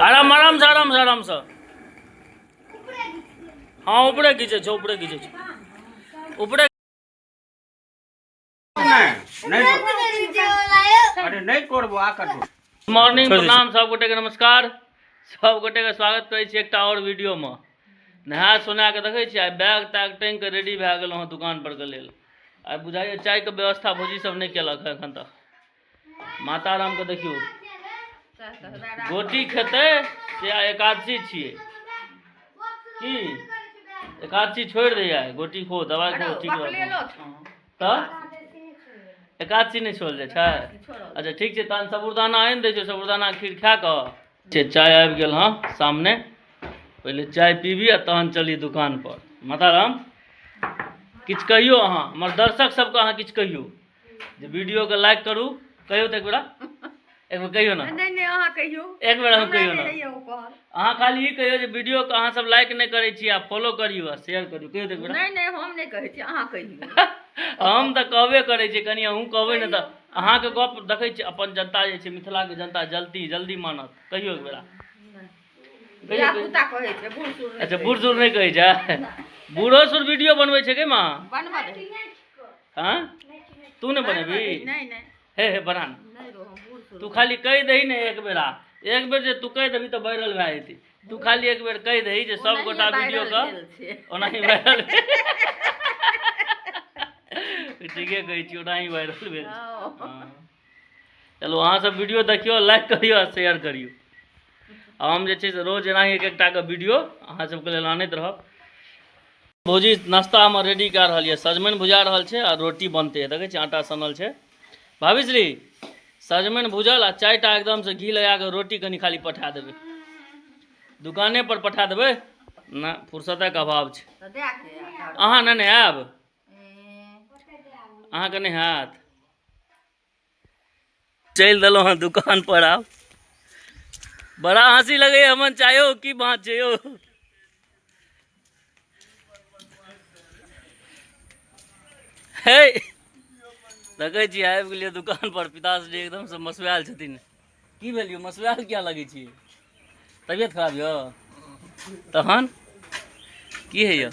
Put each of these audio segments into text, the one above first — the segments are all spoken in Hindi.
आराम आराम से आराम से आराम से। हाँ ऊपरे खींचे छो ऊपरे खींचे छो ऊपरे अरे नहीं करबो आ कर मॉर्निंग प्रणाम सब गोटे के नमस्कार सब गोटे के स्वागत करे छी एकटा और वीडियो में। नहा सोना के देखे छी बैग तैग टांग के रेडी भए गेल हूँ दुकान पर के लेल। आई बुझाइए चाय के व्यवस्था भौजी सब नहीं केलक है एखन तक। माता राम के देखियो गोटी खेते से एकादशी छिए की एकादशी छोड़ दिया है गोटी खो दवाई खो ठीक तो एकादशी नहीं छोड़ दे छै। अच्छा ठीक है तहन साबुरदाना आनि दै छौ साबुरदाना खीर खा के चाय आबि गेल हाँ सामने पहले चाय पीबी आ तहन चली दुकान पर। माता राम किछ कहियो अहाँ हमर दर्शक सबके अहाँ किछ कहियो जे वीडियो के लाइक करू कहियो तो एक बेर कहियो ना नहीं अहाँ कहियो एक बेर हम कहियो ना अहाँ खाली ई कहियो जे वीडियो के अहाँ सब लाइक नहीं करै छी आ फॉलो करियो आ शेयर करियो कहियो तो एक बेर नहीं हम नहीं कहै छी अहाँ कहियो हम तो कहबे करे छी कनी अहूँ कहबै ने तऽ अहाँ के गप देखै छी अपन जनता जे छै मिथिला के जनता जल्दी जल्दी मानत कहियो एक बेरा अच्छा बूढ़ सूढ़ नहीं कहै छै बूढ़ो सूढ़ वीडियो बनबै छै के माँ हाँ तू नहीं बनेबी हे बना तू खाली कह दही ने एक बेर जे तू कह देबी तो वायरल भए जेतै तू खाली एक बेर कह दही जे सब गोटा वीडियो के ओनाही वायरल ठीके कहै छी ओनाही वायरल भेल। चलो अहाँ सब वीडियो देखियो लाइक करियो आ शेयर करियो। हम जे छै से रोज एनाही एक एकटा के वीडियो अहाँ सबके लेल आनैत रहब। भौजी नाश्ता में रेडी कए रहल यऽ सजमनि भुजा रहल छै आ रोटी बनते देखै छी आटा सनल छै। भाभी श्री सजमनि भुजल आ चायटा एकदम से घी लगा के रोटी कनी खाली पठा देबै दुकाने पर पठा देबै ना फुर्सतक अभाव छै। अहाँ नहीं आयब अहाँ के नहीं हैत चल दिलों हाँ दुकान पर आब बड़ा हंसी लगे हमन चायो की बात छै यो हे देखे छी आबि गेलियै दुकान पर पिताश्री एकदम से मसुआल छथिन। की भेलियो मसुआल क्या लगे छी तबियत खराब यो तहन की है यो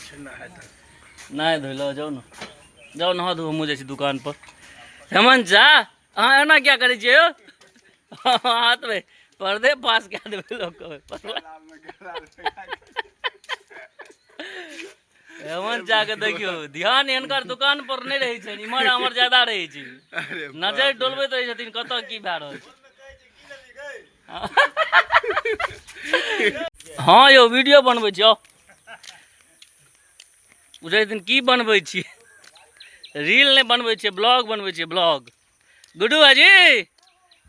नहीं धोलो जाओ नहा धो हमहूँ जाइ छी दुकान पर। हेमंत झा अहाँ एना क्या करै छियै यो हाथ में पर्दे पास क्या देबै लोग हेमंत झा के देखियो ध्यान इनकर दुकान पर नहीं रहे छै इमहर हमर ज्यादा रहे छै नजर डोलबैत रहे छथिन कतऽ की भए रहल छै। हाँ यो वीडियो बनबै छी बुझै दिन की बनबै छी रील नहीं बनबै छियै ब्लॉग बनबै छियै ब्लॉग। गुड्डू भाजी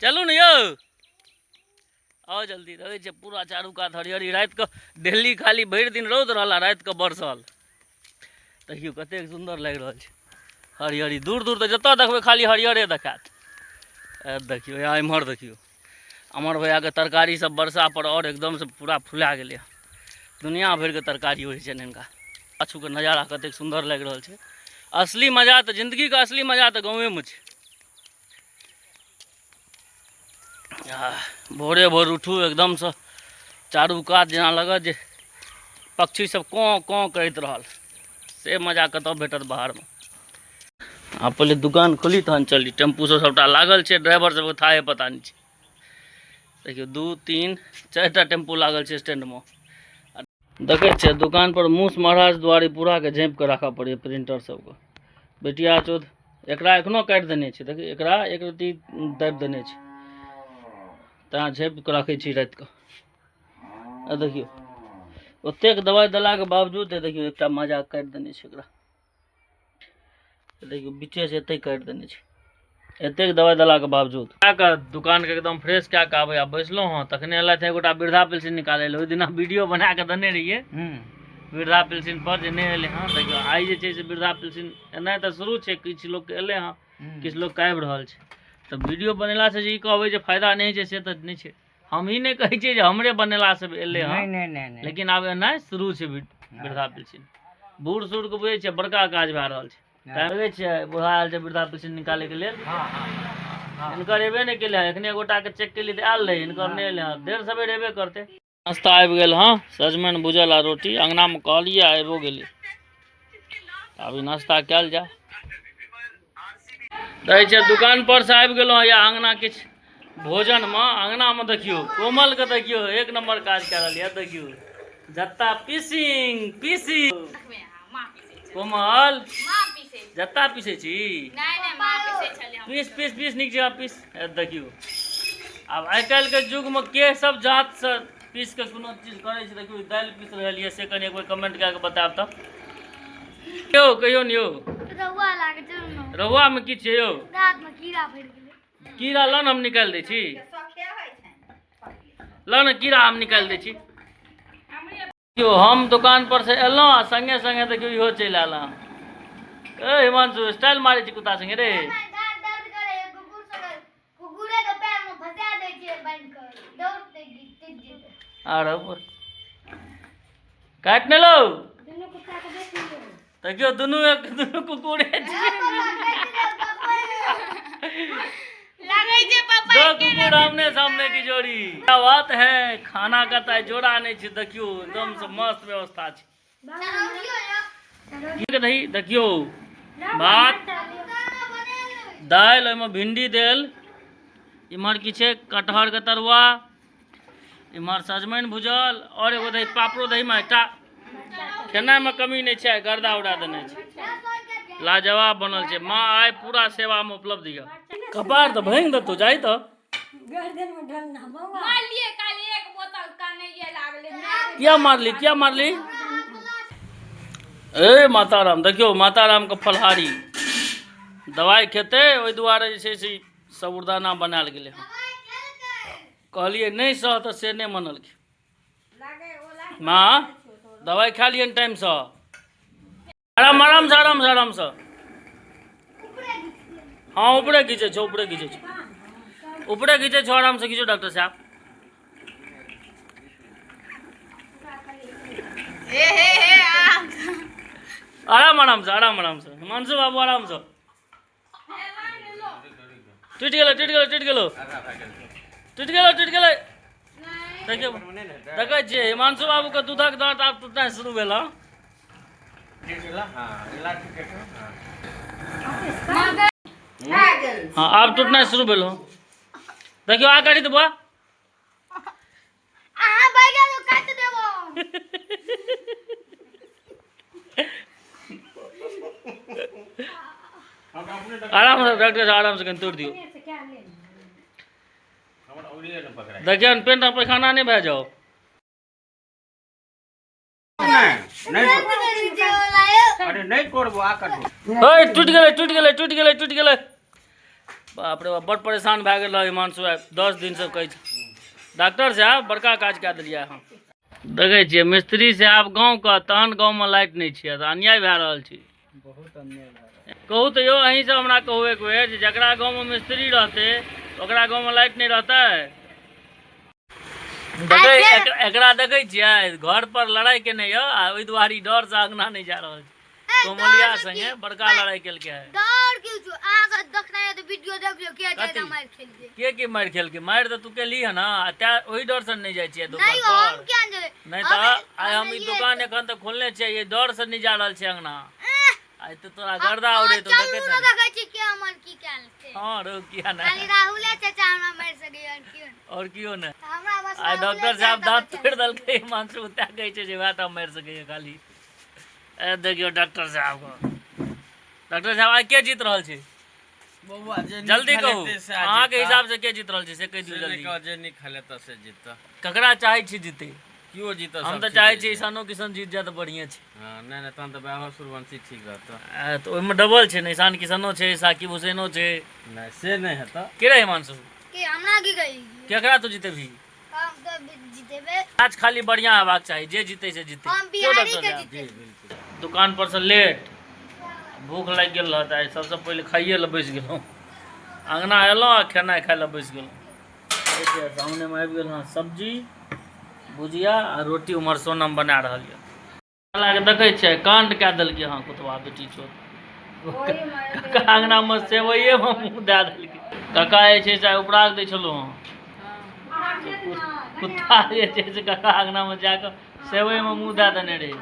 चलू ने यौ आओ जल्दी रहै छै पूरा चारू कात हरियरी रात के दिल्ली खाली भरि दिन रौद रहला रात के बरसल देखियो कतेक सुंदर लागि रहल छै हरियरी दूर दूर तऽ जतऽ देखबै खाली हरियरे देखात। देखियो यहाँ इम्हर देखियो अमर भैया के तरकारी सब वर्षा पर और एकदम से पूरा फुला गेलै दुनिया भर के तरकारी होइ छै हिनका पाछू के नजारा कतेक सुंदर लागि रहल छै। असली मजा तो जिंदगी का असली मजा तो गाँवे में छै। भोरे भोर उठू एकदम से चारू कात जेना लगत जे पक्षी सब कौं कौं करैत रहल से मजा कतऽ भेटत बाहर में। आ पहले दुकान खोली तहन चली टेम्पू सब सबटा लागल छै ड्राइवर सबके थाहे पता नहीं छै देखियो 2 3 4टा टेम्पू लागल छै स्टैंड में देखे छे दुकान पर मूस महाराज द्वारे पूरा के झाँप के राखा पड़े प्रिंटर सबके बेटिया चौथ एकरा एखनो काटि देने छै देखिए एकरा एक रत्ती दाबि देने छै तहाँ झाँपि के रखे छी रात के देखियो ओतेक दवाई देला के बावजूद देखियो एकटा मजा काटि देने छै एकरा देखियो बीचे से एते काटि देने छै एतेक दवाई देला के बावजूद का दुकान के एकदम फ्रेश क्या के आबे बैसलो हाँ तखने एला थे गोटा वृद्धा पेंशन निकाले ओहि दिना वीडियो बना के देने रहिए वृद्धा पेंशन पर जे नहीं एले हाँ देखियो आई जे छै से वृद्धा पेंशन एना तो शुरू छै किछु लोग के एले हाँ किछु लोग के आबि रहल छै तो वीडियो बनेला से जे ई कहबै जे फायदा नहीं छै से तो नहीं छै हम ही नहीं कहै छियै जे हमरे बनेला से एले हाँ लेकिन आब एना शुरू छै वृद्धा पेंशन बूढ़ सूढ़ के बुझै छै बड़का काज भए रहल छै लगे छै बुढ़ा आयल छै वृद्धा पेंशन निकाले के लेल इनकर एबे नहीं केले हैं, एखने गोटा के चेक के लिए आयल रहे, इनकर नहीं एले हैं, देर सवेर एबे करते। नाश्ता आबि गेल हाँ, सजमन भुजल आ रोटी अंगना में कहलिए आबो गेलै, अभी नाश्ता कल जा रहे छे। दुकान पर से आबि गेलहुँ या अंगना किछ भोजन में, अंगना में देखियो कोमल के देखियो एक नंबर काज कर रही है, देखियो जत्ता पीसिंग कोमल जत्ता पीसे छी, पीस पीस पीस नीक जगह पीस देखियो। अब आइ काल्हि के युग में के सब जात से पीस के कोनो चीज करे छै, देखियो दालि पीस रहल ये से कनी एक बार कमेंट कए के बताब त यौ, कहियो न यौ रहुआ लागे छै रहुआ में की छै यौ, रात में कीड़ा फड़ गेलै, कीड़ा लन हम निकाल दै छी, लन कीड़ा हम निकाल दै छी। यो हम दुकान पर से एलहुँ आ संगे संगे देखियो इहो चलि आयल। ए हिमांशु स्टाइल मारे छी कुत्ता संगे रे, दर्द करे कुकुरे के पैर में फंसा दै छै बांध के, दौड़ते गिर जेतै। अरे काट ने लो, दुनू कुत्ता के देख लियो, देखियो दुनू कुकुरे छी, लागे छै पापा दो कुकुर आमने सामने की जोड़ी। क्या बात है, खाना का तो जोड़ा नहीं छी, देखियो एकदम से मस्त व्यवस्था छै। की नहीं देखियो भात दाल, ओहिमे भिंडी देल, इम्हर की छै कटहर के तरुआ, इम्हर सजमनि भुजल और एगो दही पापड़ो दही में एकटा खेनाइ में कमी नहीं छै, गर्दा उड़ा देने छै, लाजवाब बनल छै। माँ आइ पूरा सेवा में उपलब्ध है। कपार तो भांग देतो जाई तो गर्दन में ढलना मार लिए, काल एक बोतल कानैये लागले, क्या मारली क्या मारली। ए माताराम देखियो माताराम के फलहारी दवाई खेते, ओहि दुआरे जे छै से साबुरदाना बनायल गेलै हँ। कहलिए नहीं सह तो से नहीं मनल माँ, दवाई खा लियन टाइम से, आराम आराम से आराम से आराम से। हाँ ऊपरे खींचे छो, ऊपरे खींचे छो, ऊपरे खींचे छो, आराम से खींचो डॉक्टर साहब। आराम आराम से आराम आराम से, हिमांशु बाबू आराम से। टूट गेलो टूट गेलो टूट गेलो टूट गेलो टूट गेलो। देखियो देखै छियै हिमांशु बाबू के दूधक दांत आब टूटनाइ शुरू भेल हँ। हाँ आब टूटनाइ शुरू भेल हँ, देखियो आ करी देबो, अहाँ बैगा तो काट देबो। आराम से डॉक्टर साहब आराम से कहीं तोड़ दियो। देखिए पेट में पैखाना नहीं भे जाओ। अरे नहीं करबो आ कटो, ओए टूट गेलै टूट गेलै टूट गेलै टूट गेलै। बाप रे बाप बड़ परेशान भए गेल हिमांशु, 10 दिन से कहै छै डॉक्टर साहब बड़का काज कए देलियै अहाँ। देखै छियै मिस्त्री साहब गाँव के, तहन गाँव में लाइट नहीं छै, तऽ अन्याय भए रहल छै, बहुत अन्याय भए रहल। कहू तऽ यौ अहीं सब हमरा कहू एक बेर, जे जकरा गाँव में मिस्त्री रहतै ओकरा गाँव में लाइट नहीं रहतै। एकरा देखै छियै घर पर लड़ाई केने यऽ, आ ओहि दुआरे डर से अंगना नहीं जा रहल छै। कोमलिया संगे बड़का लड़ाई केलकै है। डर क्यों छो, आगा देखना है तो वीडियो देख लियो, के ज्यादा मार खेल के मार खेलके, मार तो तू केली है ना, ओही डर से नहीं जाइ छियै दुकान नहीं हम पर। क्या जाने, नहीं तो आइ हम ई दुकान एखन तक खोलने छियै, ये डर से नहीं जा रहल छै अंगना। आइ तो तोरा गर्दा उड़े तो देखे ना देखै छी के हमर की कैल छै। हां रो किया ना, खाली राहुले चाचा हमरा मार सकै और कियो ना। हमरा बस आइ डॉक्टर साहब दांत तोड़ देलकै, हिमांशु उता कहै छै जे वएह टा मार सकैए खाली। ए देखियो डॉक्टर साहब को, डॉक्टर साहब आइ के जीत रहल छै बौआ जे जल्दी कहू, अहाँ के हिसाब से के जीत रहल छै से कहि दियौ जल्दी। जे नहीं खेले त से जीत, ककरा चाहै छी जीते, कियो जीत, हम तो चाहै छी ईशानो किशन जीत जाए तो बढ़िया छै। हां नहीं नहीं तहन त वैभव सूर्यवंशी ठीक रहत। तो ओहिमे डबल छै ने, ईशान किशनो छै, साकिब हुसैनो छै। नहीं से नहीं हेत के रे हिमांशु, के हमरा की कही, केकरा तू जीतेबही। हम तो जीतेबे, आज खाली बढ़िया हेबाक चाही, जे जीते से जीते। हम बिहारी के जीते। दुकान पर से लेट, भूख लग गेल रहत, आइ सबसे पहले खाइए ले बैस गेलहुँ, अंगना एलहुँ आ खेनाइ खाइ ले बैस गेलहुँ। देखिए सामने में आबि गेल हँ सब्जी भुजिया आ रोटी, उम्हर सोनम बना रहल यऽ। के देखै छियै कांड कए देलकै हँ कुतबा बेटी चोर, काका अंगनामे सेवैएमे मुँह दए देलकै। काका जे छै से उपराग दै छलहुँ हँ, कुत्ता जे छै से काका अंगनामे जाकऽ सेवैमे मुँह दए देने रहै।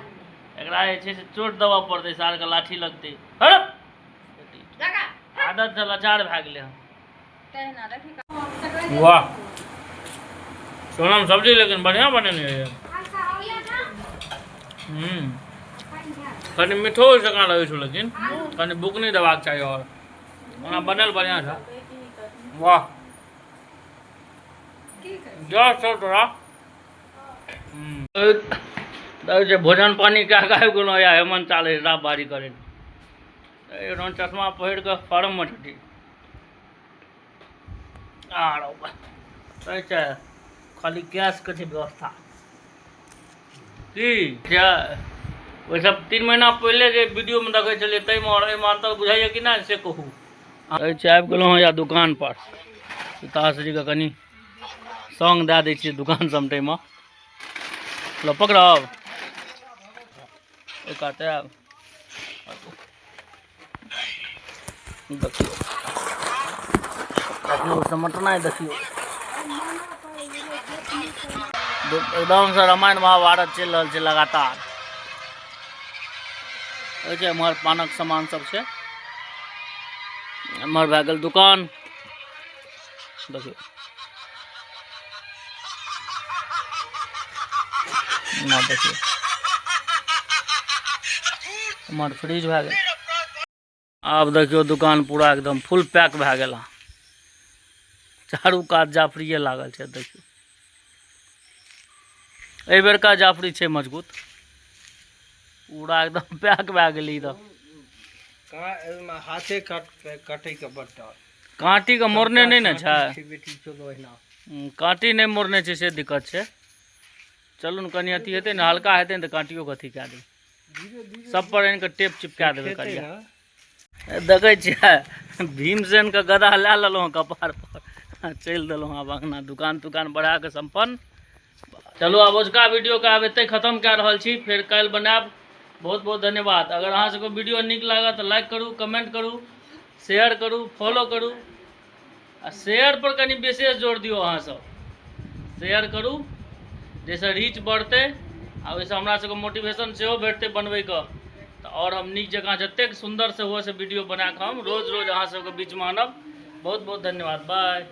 एकरा जे छै से चोट देबऽ पड़तै, सारके लाठी लगतै। हट! आदत से लाचार भए गेलै हँ। वाह, सोनम सब्जी लेकिन बढ़िया बनेने है। कनि मीठो जकाँ रहै छौ, लेकिन कनि बुकनी देबाक चाही। और ओना बनल बढ़िया छै। वाह, जा सब तोरा भोजन पानी कए कऽ आबि गेलहुँ या हेमंत चाले साफ बारी करे चश्मा पहिर कऽ फार्म में छुट्टी छै। खाली गैस के छै व्यवस्था की छै। ओहि सब 3 महीना पहले जे वीडियो में देखे छलियै ताहिमे और एहिमे अंतर बुझाइए कि नहि से कहू। आबि गेलहुँ या दुकान पर। पिताश्री के कनि संग दए दै छियै दुकान समटैमे। लो पकड़ब एक आते आब देखियो समटनाइ देखियो एकदम से रामायण महाभारत चलि रहल छै लगातार। एम्हर पानक सामान सब छै, एम्हर भए गेल दुकान। देखियो ना, देखियो एम्हर फ्रिज भए गेल। आब देखियो दुकान पूरा एकदम फुल पैक भए गेल। चारू कात जाफरिए लागल छै। देखियो एहि बेरका जाफरी छै मजबूत, पूरा एकदम पैक भए गेलै। इधर हाथे कटे के बट्टा कांटी के मोड़ने नहीं ना छै। कांटी नहीं मोड़ने छै से दिक्कत छै। चलू ने कनि अथी हेतै ने, हल्का हेतै ने तऽ कांटियो के अथी कए देबै। सब पर आनि कऽ टेप चिपका देबै करिया। देखै छियै भीमसेन के गदा लए लेलहुँ कपार पर, चलि देलहुँ आब अंगना। दुकान तुकान बढ़ा के संपन्न। चलू आब ओजका वीडियो के आब एते खत्म कए रहल छी, फेर काल्हि बनायब। बहुत बहुत धन्यवाद। अगर अहाँ सबके वीडियो नीक लागत तऽ लाइक करू, कमेंट करू, शेयर करू, फॉलो करू। आ शेयर पर कनि विशेष जोर दियौ। अहाँ सब शेयर करू जाहिसँ रीच बढ़तै आ ओहिसँ हमरा सबके मोटिवेशन सेहो भेटतै बनबैके। तऽ और हम नीक जकाँ जतेक सुंदर से हुए से वीडियो बना कऽ हम रोज रोज अहाँ सबके बीचमे आनब। बहुत बहुत धन्यवाद। बाय।